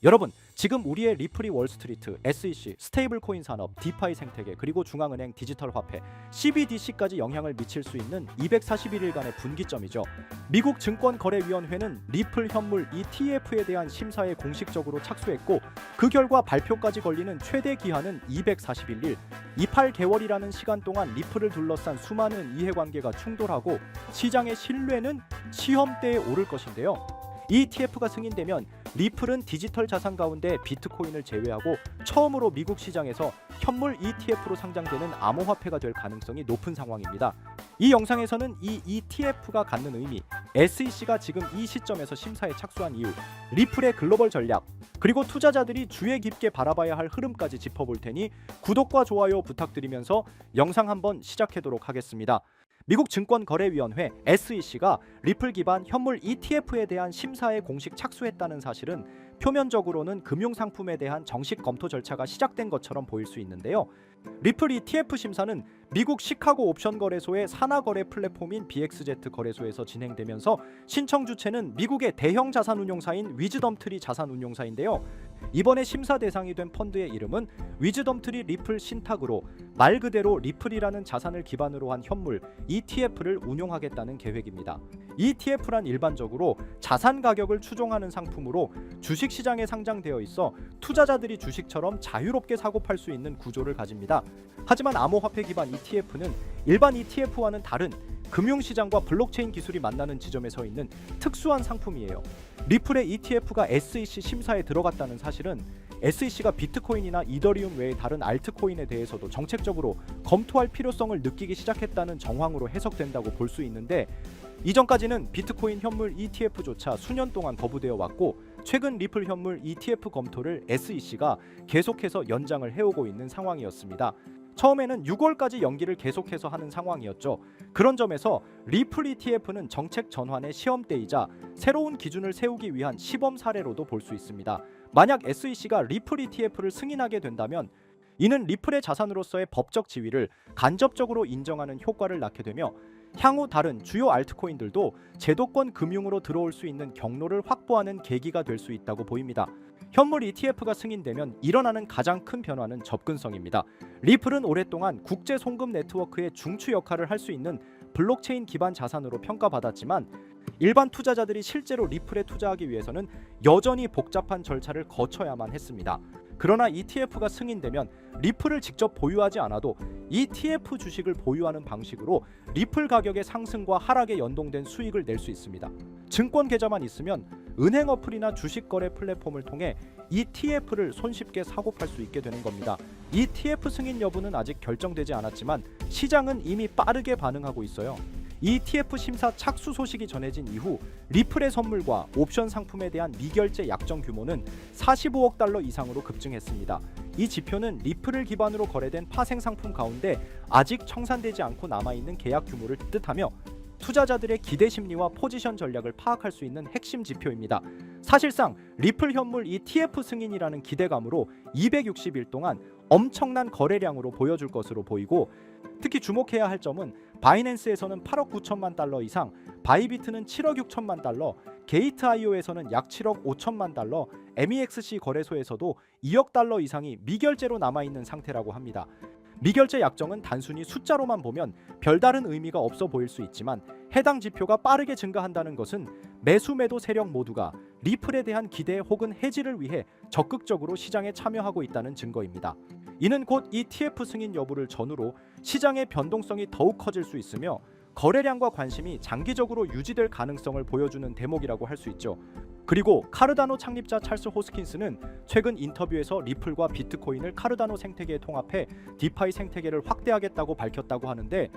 여러분, 지금 우리의 리플이 월스트리트, SEC, 스테이블 코인 산업, 디파이 생태계, 그리고 중앙은행 디지털 화폐, CBDC까지 영향을 미칠 수 있는 241일간의 분기점이죠. 미국 증권거래위원회는 리플 현물 ETF에 대한 심사에 공식적으로 착수했고, 그 결과 발표까지 걸리는 최대 기한은 241일, 28개월이라는 시간 동안 리플을 둘러싼 수많은 이해관계가 충돌하고 시장의 신뢰는 시험대에 오를 것인데요. ETF가 승인되면 리플은 디지털 자산 가운데 비트코인을 제외하고 처음으로 미국 시장에서 현물 ETF로 상장되는 암호화폐가 될 가능성이 높은 상황입니다. 이 영상에서는 이 ETF가 갖는 의미, SEC가 지금 이 시점에서 심사에 착수한 이유, 리플의 글로벌 전략, 그리고 투자자들이 주의 깊게 바라봐야 할 흐름까지 짚어볼 테니 구독과 좋아요 부탁드리면서 영상 한번 시작하도록 하겠습니다. 미국 증권거래위원회 SEC가 리플 기반 현물 ETF에 대한 심사에 공식 착수했다는 사실은 표면적으로는 금융상품에 대한 정식 검토 절차가 시작된 것처럼 보일 수 있는데요. 리플 ETF 심사는 미국 시카고 옵션 거래소의 산하 거래 플랫폼인 BXZ 거래소에서 진행되면서 신청 주체는 미국의 대형 자산 운용사인 위즈덤트리 자산 운용사인데요. 이번에 심사 대상이 된 펀드의 이름은 위즈덤트리 리플 신탁으로 말 그대로 리플이라는 자산을 기반으로 한 현물 ETF를 운용하겠다는 계획입니다. ETF란 일반적으로 자산 가격을 추종하는 상품으로 주식시장에 상장되어 있어 투자자들이 주식처럼 자유롭게 사고 팔 수 있는 구조를 가집니다. 하지만 암호화폐 기반 ETF는 일반 ETF와는 다른 금융시장과 블록체인 기술이 만나는 지점에 서 있는 특수한 상품이에요. 리플의 ETF가 SEC 심사에 들어갔다는 사실은 SEC가 비트코인이나 이더리움 외의 다른 알트코인에 대해서도 정책적으로 검토할 필요성을 느끼기 시작했다는 정황으로 해석된다고 볼 수 있는데, 이전까지는 비트코인 현물 ETF조차 수년 동안 거부되어 왔고 최근 리플 현물 ETF 검토를 SEC가 계속해서 연장을 해오고 있는 상황이었습니다. 처음에는 6월까지 연기를 계속해서 하는 상황이었죠. 그런 점에서 리플 ETF는 정책 전환의 시험대이자 새로운 기준을 세우기 위한 시범 사례로도 볼 수 있습니다. 만약 SEC가 리플 ETF를 승인하게 된다면 이는 리플의 자산으로서의 법적 지위를 간접적으로 인정하는 효과를 낳게 되며 향후 다른 주요 알트코인들도 제도권 금융으로 들어올 수 있는 경로를 확보하는 계기가 될 수 있다고 보입니다. 현물 ETF가 승인되면 일어나는 가장 큰 변화는 접근성입니다. 리플은 오랫동안 국제 송금 네트워크의 중추 역할을 할 수 있는 블록체인 기반 자산으로 평가받았지만 일반 투자자들이 실제로 리플에 투자하기 위해서는 여전히 복잡한 절차를 거쳐야만 했습니다. 그러나 ETF가 승인되면 리플을 직접 보유하지 않아도 ETF 주식을 보유하는 방식으로 리플 가격의 상승과 하락에 연동된 수익을 낼 수 있습니다. 증권 계좌만 있으면 은행 어플이나 주식 거래 플랫폼을 통해 ETF를 손쉽게 사고 팔 수 있게 되는 겁니다. ETF 승인 여부는 아직 결정되지 않았지만 시장은 이미 빠르게 반응하고 있어요. ETF 심사 착수 소식이 전해진 이후 리플의 선물과 옵션 상품에 대한 미결제 약정 규모는 45억 달러 이상으로 급증했습니다. 이 지표는 리플을 기반으로 거래된 파생 상품 가운데 아직 청산되지 않고 남아있는 계약 규모를 뜻하며 투자자들의 기대 심리와 포지션 전략을 파악할 수 있는 핵심 지표입니다. 사실상 리플 현물 ETF 승인이라는 기대감으로 260일 동안 엄청난 거래량으로 보여줄 것으로 보이고, 특히 주목해야 할 점은 바이낸스에서는 8억 9천만 달러 이상, 바이비트는 7억 6천만 달러, 게이트IO에서는 약 7억 5천만 달러, MEXC 거래소에서도 2억 달러 이상이 미결제로 남아있는 상태라고 합니다. 미결제 약정은 단순히 숫자로만 보면 별다른 의미가 없어 보일 수 있지만 해당 지표가 빠르게 증가한다는 것은 매수 매도 세력 모두가 리플에 대한 기대 혹은 해지를 위해 적극적으로 시장에 참여하고 있다는 증거입니다. 이는 곧 ETF 승인 여부를 전후로 시장의 변동성이 더욱 커질 수 있으며 거래량과 관심이 장기적으로 유지될 가능성을 보여주는 대목이라고 할 수 있죠. 그리고 카르다노 창립자 찰스 호스킨스는 최근 인터뷰에서 리플과 비트코인을 카르다노 생태계에 통합해 디파이 생태계를 확대하겠다고 밝혔다고 하는데,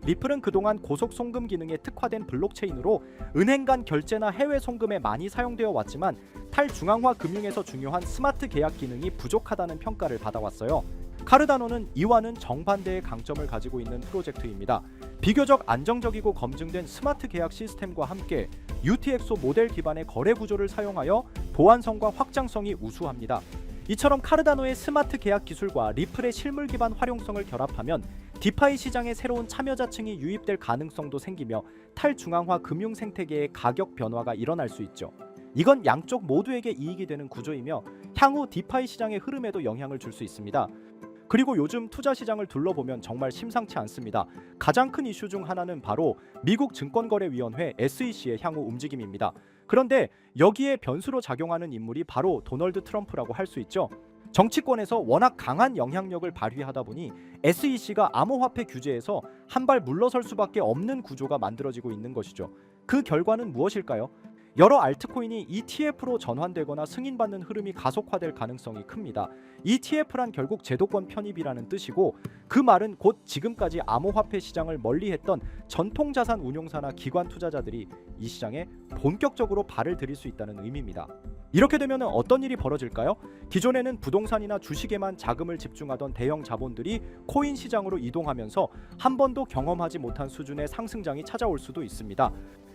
리플은 그동안 고속 송금 기능에 특화된 블록체인으로 은행 간 결제나 해외 송금에 많이 사용되어 왔지만 탈중앙화 금융에서 중요한 스마트 계약 기능이 부족하다는 평가를 받아왔어요. 카르다노는 이와는 정반대의 강점을 가지고 있는 프로젝트입니다. 비교적 안정적이고 검증된 스마트 계약 시스템과 함께 UTXO 모델 기반의 거래 구조를 사용하여 보안성과 확장성이 우수합니다. 이처럼 카르다노의 스마트 계약 기술과 리플의 실물 기반 활용성을 결합하면 디파이 시장에 새로운 참여자층이 유입될 가능성도 생기며 탈중앙화 금융 생태계의 가격 변화가 일어날 수 있죠. 이건 양쪽 모두에게 이익이 되는 구조이며 향후 디파이 시장의 흐름에도 영향을 줄 수 있습니다. 그리고 요즘 투자 시장을 둘러보면 정말 심상치 않습니다. 가장 큰 이슈 중 하나는 바로 미국 증권거래위원회 SEC의 향후 움직임입니다. 그런데 여기에 변수로 작용하는 인물이 바로 도널드 트럼프라고 할 수 있죠. 정치권에서 워낙 강한 영향력을 발휘하다 보니 SEC가 암호화폐 규제에서 한 발 물러설 수밖에 없는 구조가 만들어지고 있는 것이죠. 그 결과는 무엇일까요? 여러 알트코인이 ETF로 전환되거나 승인받는 흐름이 가속화될 가능성이 큽니다. ETF란 결국 제도권 편입이라는 뜻이고, 그 말은 곧 지금까지 암호화폐 시장을 멀리했던 전통자산 운용사나 기관 투자자들이 이 시장에 본격적으로 발을 들일 수 있다는 의미입니다. 이렇게 되면 어떤 일이 벌어질까요? 기존에는 부동산이나 주식에만 자금을 집중하던 대형 자본들이 코인 시장으로 이동하면서 한 번도 경험하지 못한 수준의 상승장이 찾아올 수도 있습니다.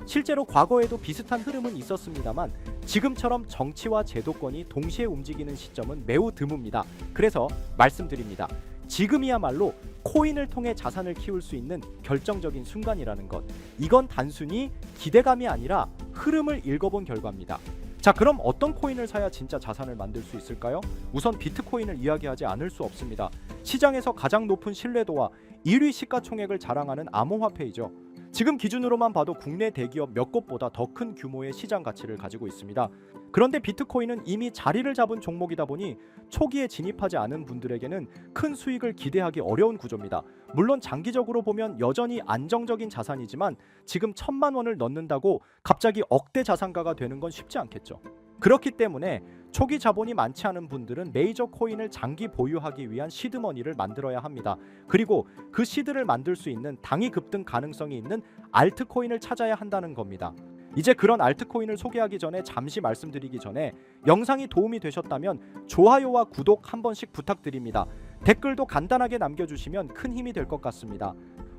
실제로 과거에도 비슷한 흐름은 있었습니다만 지금처럼 정치와 제도권이 동시에 움직이는 시점은 매우 드뭅니다. 그래서 말씀드립니다. 지금이야말로 코인을 통해 자산을 키울 수 있는 결정적인 순간이라는 것. 이건 단순히 기대감이 아니라 흐름을 읽어본 결과입니다. 자, 그럼 어떤 코인을 사야 진짜 자산을 만들 수 있을까요? 우선 비트코인을 이야기하지 않을 수 없습니다. 시장에서 가장 높은 신뢰도와 1위 시가총액을 자랑하는 암호화폐이죠. 지금 기준으로만 봐도 국내 대기업 몇 곳보다 더 큰 규모의 시장 가치를 가지고 있습니다. 그런데 비트코인은 이미 자리를 잡은 종목이다 보니 초기에 진입하지 않은 분들에게는 큰 수익을 기대하기 어려운 구조입니다. 물론 장기적으로 보면 여전히 안정적인 자산이지만 지금 1,000만 원을 넣는다고 갑자기 억대 자산가가 되는 건 쉽지 않겠죠. 그렇기 때문에 초기 자본이 많지 않은 분들은 메이저 코인을 장기 보유하기 위한 시드머니를 만들어야 합니다. 그리고 그 시드를 만들 수 있는 당위 급등 가능성이 있는 알트코인을 찾아야 한다는 겁니다. 이제 그런 알트코인을 소개하기 전에 잠시 말씀드리기 전에 영상이 도움이 되셨다면 좋아요와 구독 한 번씩 부탁드립니다. 댓글도 간단하게 남겨주시면 큰 힘이 될 것 같습니다.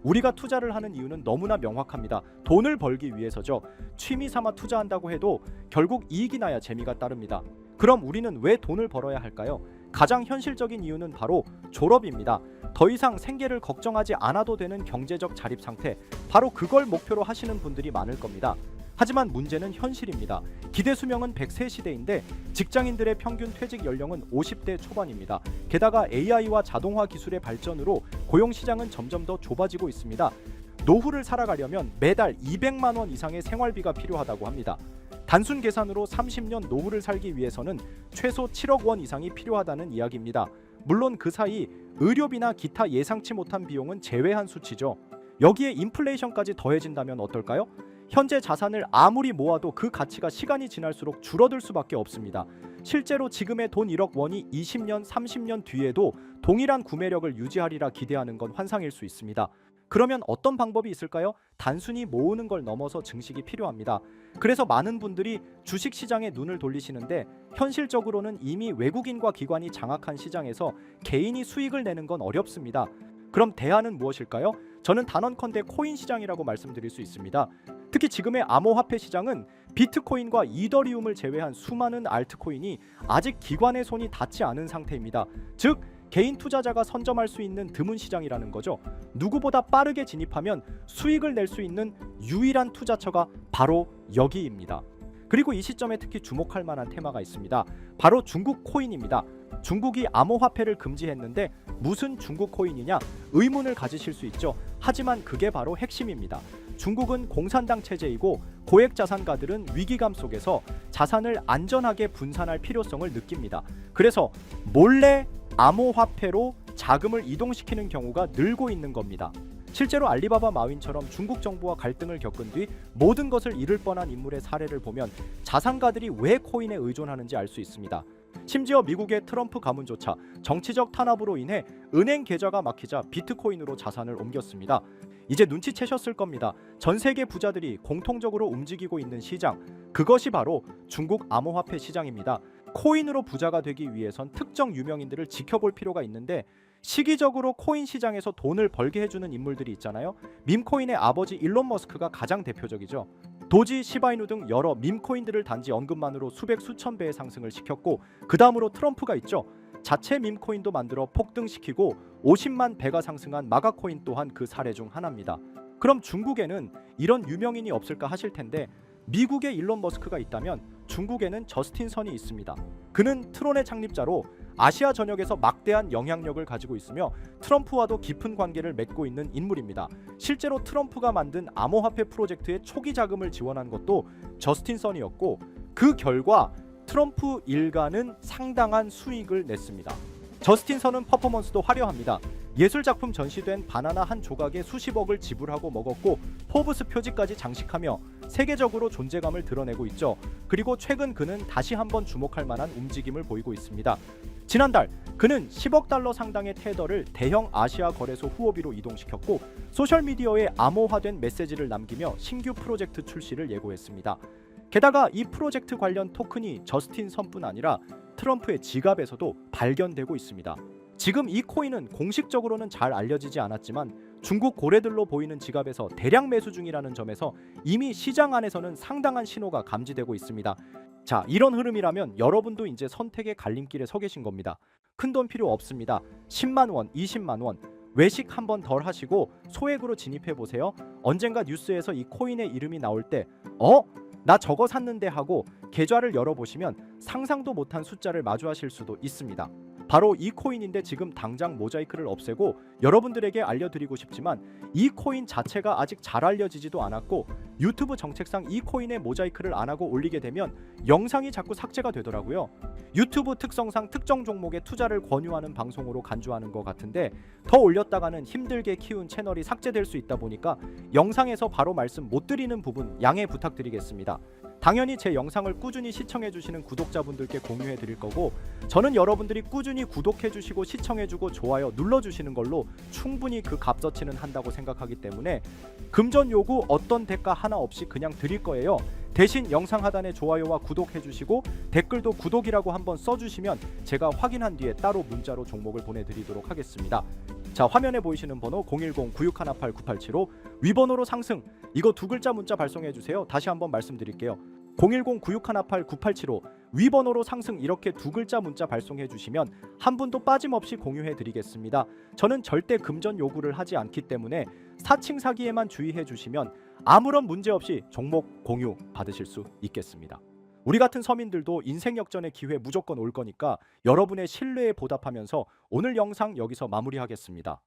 우리가 투자를 하는 이유는 너무나 명확합니다. 돈을 벌기 위해서죠. 취미 삼아 투자한다고 해도 결국 이익이 나야 재미가 따릅니다. 그럼 우리는 왜 돈을 벌어야 할까요? 가장 현실적인 이유는 바로 졸업입니다. 더 이상 생계를 걱정하지 않아도 되는 경제적 자립 상태, 바로 그걸 목표로 하시는 분들이 많을 겁니다. 하지만 문제는 현실입니다. 기대 수명은 100세 시대인데 직장인들의 평균 퇴직 연령은 50대 초반입니다. 게다가 AI와 자동화 기술의 발전으로 고용 시장은 점점 더 좁아지고 있습니다. 노후를 살아가려면 매달 200만 원 이상의 생활비가 필요하다고 합니다. 단순 계산으로 30년 노후를 살기 위해서는 최소 7억 원 이상이 필요하다는 이야기입니다. 물론 그 사이 의료비나 기타 예상치 못한 비용은 제외한 수치죠. 여기에 인플레이션까지 더해진다면 어떨까요? 현재 자산을 아무리 모아도 그 가치가 시간이 지날수록 줄어들 수밖에 없습니다. 실제로 지금의 돈 1억 원이 20년, 30년 뒤에도 동일한 구매력을 유지하리라 기대하는 건 환상일 수 있습니다. 그러면 어떤 방법이 있을까요? 단순히 모으는 걸 넘어서 증식이 필요합니다. 그래서 많은 분들이 주식 시장에 눈을 돌리시는데 현실적으로는 이미 외국인과 기관이 장악한 시장에서 개인이 수익을 내는 건 어렵습니다. 그럼 대안은 무엇일까요? 저는 단언컨대 코인 시장이라고 말씀드릴 수 있습니다. 특히 지금의 암호화폐 시장은 비트코인과 이더리움을 제외한 수많은 알트코인이 아직 기관의 손이 닿지 않은 상태입니다. 즉 개인 투자자가 선점할 수 있는 드문 시장이라는 거죠. 누구보다 빠르게 진입하면 수익을 낼 수 있는 유일한 투자처가 바로 여기입니다. 그리고 이 시점에 특히 주목할 만한 테마가 있습니다. 바로 중국 코인입니다. 중국이 암호화폐를 금지했는데 무슨 중국 코인이냐 의문을 가지실 수 있죠. 하지만 그게 바로 핵심입니다. 중국은 공산당 체제이고 고액 자산가들은 위기감 속에서 자산을 안전하게 분산할 필요성을 느낍니다. 그래서 몰래 암호화폐로 자금을 이동시키는 경우가 늘고 있는 겁니다. 실제로 알리바바 마윈처럼 중국 정부와 갈등을 겪은 뒤 모든 것을 잃을 뻔한 인물의 사례를 보면 자산가들이 왜 코인에 의존하는지 알 수 있습니다. 심지어 미국의 트럼프 가문조차 정치적 탄압으로 인해 은행 계좌가 막히자 비트코인으로 자산을 옮겼습니다. 이제 눈치채셨을 겁니다. 전 세계 부자들이 공통적으로 움직이고 있는 시장, 그것이 바로 중국 암호화폐 시장입니다. 코인으로 부자가 되기 위해선 특정 유명인들을 지켜볼 필요가 있는데 시기적으로 코인 시장에서 돈을 벌게 해주는 인물들이 있잖아요. 밈코인의 아버지 일론 머스크가 가장 대표적이죠. 도지, 시바이누 등 여러 밈코인들을 단지 언급만으로 수백 수천 배의 상승을 시켰고 그 다음으로 트럼프가 있죠. 자체 밈코인도 만들어 폭등시키고 50만 배가 상승한 마가코인 또한 그 사례 중 하나입니다. 그럼 중국에는 이런 유명인이 없을까 하실 텐데 미국에 일론 머스크가 있다면 중국에는 저스틴 선이 있습니다. 그는 트론의 창립자로 아시아 전역에서 막대한 영향력을 가지고 있으며 트럼프와도 깊은 관계를 맺고 있는 인물입니다. 실제로 트럼프가 만든 암호화폐 프로젝트의 초기 자금을 지원한 것도 저스틴 선이었고, 그 결과 트럼프 일가는 상당한 수익을 냈습니다. 저스틴 선은 퍼포먼스도 화려합니다. 예술작품 전시된 바나나 한 조각에 수십억을 지불하고 먹었고, 포브스 표지까지 장식하며 세계적으로 존재감을 드러내고 있죠. 그리고 최근 그는 다시 한번 주목할 만한 움직임을 보이고 있습니다. 지난달 그는 10억 달러 상당의 테더를 대형 아시아 거래소 후오비로 이동시켰고, 소셜미디어에 암호화된 메시지를 남기며 신규 프로젝트 출시를 예고했습니다. 게다가 이 프로젝트 관련 토큰이 저스틴 선뿐 아니라 트럼프의 지갑에서도 발견되고 있습니다. 지금 이 코인은 공식적으로는 잘 알려지지 않았지만 중국 고래들로 보이는 지갑에서 대량 매수 중이라는 점에서 이미 시장 안에서는 상당한 신호가 감지되고 있습니다. 자, 이런 흐름이라면 여러분도 이제 선택의 갈림길에 서 계신 겁니다. 큰돈 필요 없습니다. 10만 원, 20만 원 외식 한 번 덜 하시고 소액으로 진입해 보세요. 언젠가 뉴스에서 이 코인의 이름이 나올 때 나 저거 샀는데 하고 계좌를 열어보시면 상상도 못한 숫자를 마주하실 수도 있습니다. 바로 이 코인인데 지금 당장 모자이크를 없애고 여러분들에게 알려드리고 싶지만 이 코인 자체가 아직 잘 알려지지도 않았고, 유튜브 정책상 이 코인에 모자이크를 안 하고 올리게 되면 영상이 자꾸 삭제가 되더라고요. 유튜브 특성상 특정 종목에 투자를 권유하는 방송으로 간주하는 것 같은데, 더 올렸다가는 힘들게 키운 채널이 삭제될 수 있다 보니까 영상에서 바로 말씀 못 드리는 부분 양해 부탁드리겠습니다. 당연히 제 영상을 꾸준히 시청해주시는 구독자분들께 공유해드릴 거고, 저는 여러분들이 꾸준히 구독해주시고 시청해주고 좋아요 눌러주시는 걸로 충분히 그 값어치는 한다고 생각하기 때문에 금전 요구 어떤 대가 하나 없이 그냥 드릴 거예요. 대신 영상 하단에 좋아요와 구독해주시고 댓글도 구독이라고 한번 써주시면 제가 확인한 뒤에 따로 문자로 종목을 보내드리도록 하겠습니다. 자, 화면에 보이시는 번호 010-9618-9875 위번호로 상승, 이거 두 글자 문자 발송해주세요. 다시 한번 말씀드릴게요. 010-9618-9875 위번호로 상승, 이렇게 두 글자 문자 발송해 주시면 한 분도 빠짐없이 공유해 드리겠습니다. 저는 절대 금전 요구를 하지 않기 때문에 사칭 사기에만 주의해 주시면 아무런 문제 없이 종목 공유 받으실 수 있겠습니다. 우리 같은 서민들도 인생 역전의 기회 무조건 올 거니까 여러분의 신뢰에 보답하면서 오늘 영상 여기서 마무리하겠습니다.